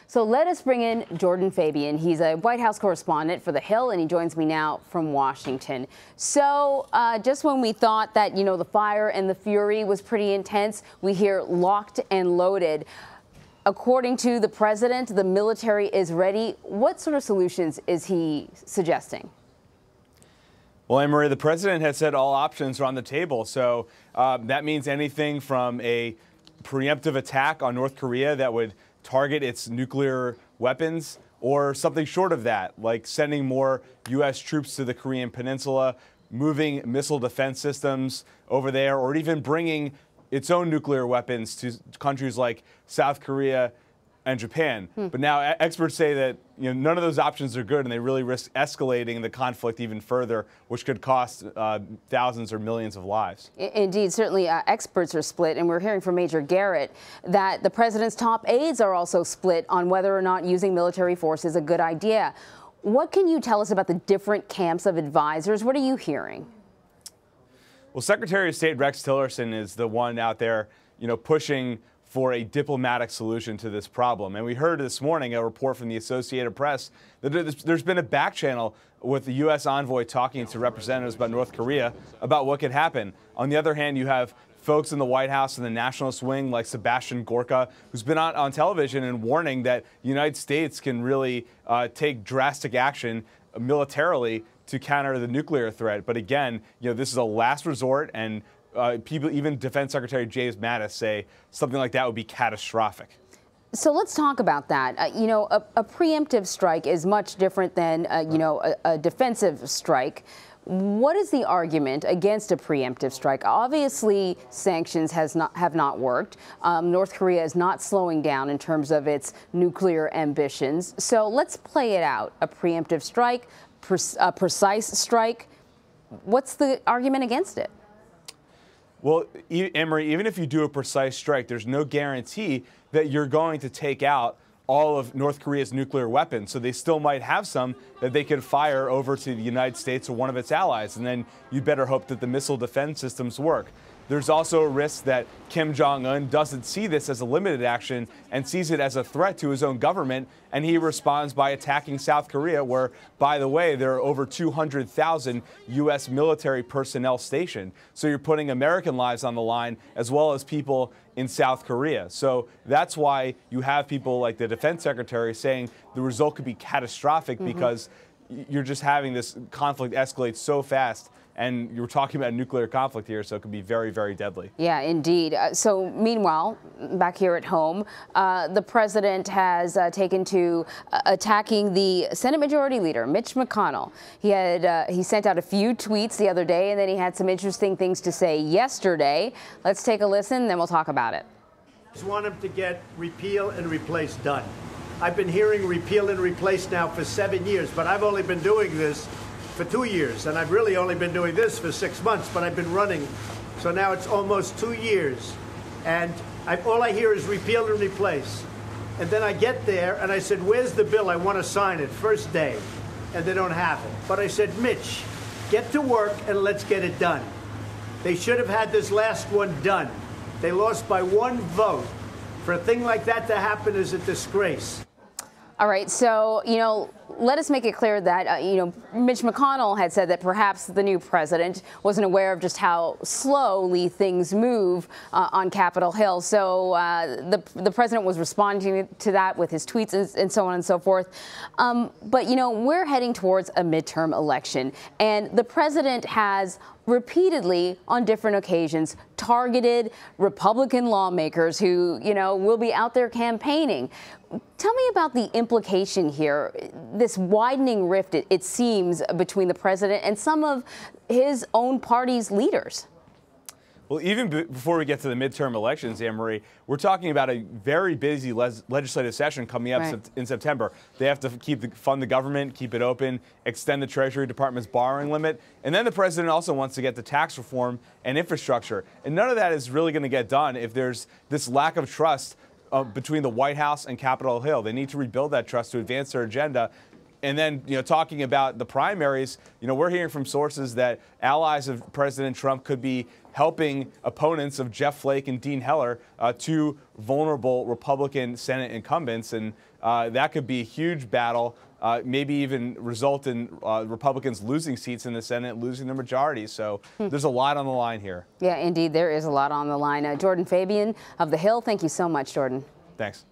So let us bring in Jordan Fabian. He's a White House correspondent for The Hill, and he joins me now from Washington. So just when we thought that, the fire and the fury was pretty intense, we hear locked and loaded. According to the president, the military is ready. What sort of solutions is he suggesting? Well, Anne-Marie, the president has said all options are on the table. So that means anything from a preemptive attack on North Korea that would target its nuclear weapons, or something short of that, like sending more U.S. troops to the Korean Peninsula, moving missile defense systems over there, or even bringing its own nuclear weapons to countries like South Korea and Japan. But now experts say that none of those options are good, and they really risk escalating the conflict even further, which could cost thousands or millions of lives. Indeed, certainly experts are split, and we're hearing from Major Garrett that the president's top aides are also split on whether or not using military force is a good idea. What can you tell us about the different camps of advisors? What are you hearing? Well, Secretary of State Rex Tillerson is the one out there, pushing for a diplomatic solution to this problem. And we heard this morning a report from the Associated Press that there's been a back channel with the U.S. envoy talking to representatives about North Korea about what could happen. On the other hand, you have folks in the White House and the nationalist wing like Sebastian Gorka, who's been on television and warning that the United States can really take drastic action militarily to counter the nuclear threat. But again, this is a last resort, and people, even Defense Secretary James Mattis, say something like that would be catastrophic. So let's talk about that. A preemptive strike is much different than, a defensive strike. What is the argument against a preemptive strike? Obviously, sanctions have not worked. North Korea is not slowing down in terms of its nuclear ambitions. So let's play it out. A preemptive strike, a precise strike. What's the argument against it? Well, Anne-Marie, even if you do a precise strike, there's no guarantee that you're going to take out all of North Korea's nuclear weapons. So they still might have some that they could fire over to the United States or one of its allies. And then you better hope that the missile defense systems work. There's also a risk that Kim Jong Un doesn't see this as a limited action and sees it as a threat to his own government, and he responds by attacking South Korea, where, by the way, there are over 200,000 U.S. military personnel stationed. So you're putting American lives on the line as well as people in South Korea. So that's why you have people like the defense secretary saying the result could be catastrophic, because you're just having this conflict escalate so fast. And you're talking about a nuclear conflict here, so it could be very, very deadly. Yeah, indeed. So meanwhile, back here at home, the president has taken to attacking the Senate Majority Leader, Mitch McConnell. He sent out a few tweets the other day, and then he had some interesting things to say yesterday. Let's take a listen, then we'll talk about it. I just want him to get repeal and replace done. I've been hearing repeal and replace now for 7 years, but I've only been doing this for 2 years, and I've really only been doing this for 6 months, but I've been running. So now it's almost 2 years, and all I hear is repeal and replace. And then I get there, and I said, where's the bill? I want to sign it, first day. And they don't have it. But I said, Mitch, get to work and let's get it done. They should have had this last one done. They lost by 1 vote. For a thing like that to happen is a disgrace. All right, so, let us make it clear that, Mitch McConnell had said that perhaps the new president wasn't aware of just how slowly things move on Capitol Hill. So the president was responding to that with his tweets and so on and so forth. But, we're heading towards a midterm election, and the president has repeatedly, on different occasions, targeted Republican lawmakers who, will be out there campaigning. Tell me about the implication here, this widening rift, it seems, between the president and some of his own party's leaders. Well, even before we get to the midterm elections, Anne-Marie, we're talking about a very busy legislative session coming up in September. They have to fund the government, keep it open, extend the Treasury Department's borrowing limit. And then the president also wants to get the tax reform and infrastructure. And none of that is really going to get done if there's this lack of trust between the White House and Capitol Hill. They need to rebuild that trust to advance their agenda. And then, talking about the primaries, we're hearing from sources that allies of President Trump could be helping opponents of Jeff Flake and Dean Heller, two vulnerable Republican Senate incumbents. And that could be a huge battle, maybe even result in Republicans losing seats in the Senate, losing their majority. So there's a lot on the line here. Yeah, indeed, there is a lot on the line. Jordan Fabian of The Hill, thank you so much, Jordan. Thanks.